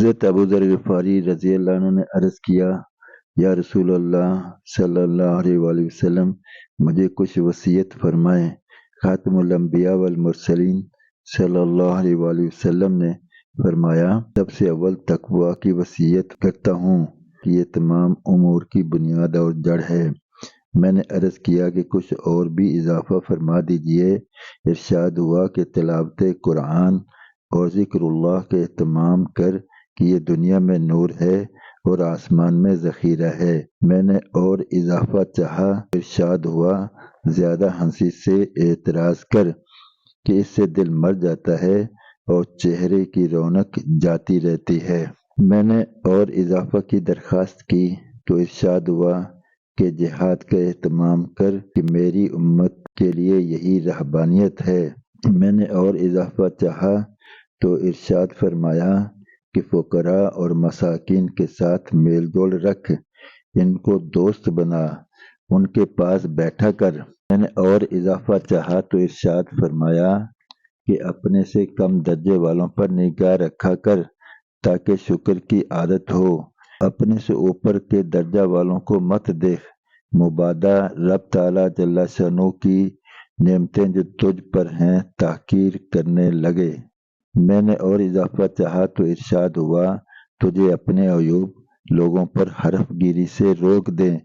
حضرت ابو ذر غفاری رضی اللہ عنہ نے عرض کیا، یا رسول اللہ صلی اللہ علیہ وآلہ وسلم، مجھے کچھ وصیت فرمائیں۔ خاتم الانبیاء والمرسلین صلی اللہ علیہ وآلہ وسلم نے فرمایا، سب سے اول تقوی کی وصیت کرتا ہوں کہ یہ تمام امور کی بنیاد اور جڑ ہے۔ میں نے عرض کیا کہ کچھ اور بھی اضافہ فرما دیجئے۔ ارشاد ہوا کہ تلاوت قرآن اور ذکر اللہ کے اہتمام کر کہ یہ دنیا میں نور ہے اور آسمان میں ذخیرہ ہے۔ میں نے اور اضافہ چاہا، ارشاد ہوا زیادہ ہنسی سے اعتراض کر کہ اس سے دل مر جاتا ہے اور چہرے کی رونق جاتی رہتی ہے۔ میں نے اور اضافہ کی درخواست کی تو ارشاد ہوا کہ جہاد کا اہتمام کر کہ میری امت کے لیے یہی رہبانیت ہے۔ میں نے اور اضافہ چاہا تو ارشاد فرمایا کہ فقراء اور مساکین کے ساتھ میل جول رکھ، ان کو دوست بنا، ان کے پاس بیٹھا کر۔ میں نے اور اضافہ چاہا تو ارشاد فرمایا کہ اپنے سے کم درجے والوں پر نگاہ رکھا کر تاکہ شکر کی عادت ہو، اپنے سے اوپر کے درجہ والوں کو مت دیکھ، مبادا رب تعالیٰ جل شانہ کی نعمتیں جو تجھ پر ہیں تحقیر کرنے لگے۔ میں نے اور اضافہ چاہا تو ارشاد ہوا، تجھے اپنے عیوب لوگوں پر حرف گیری سے روک دیں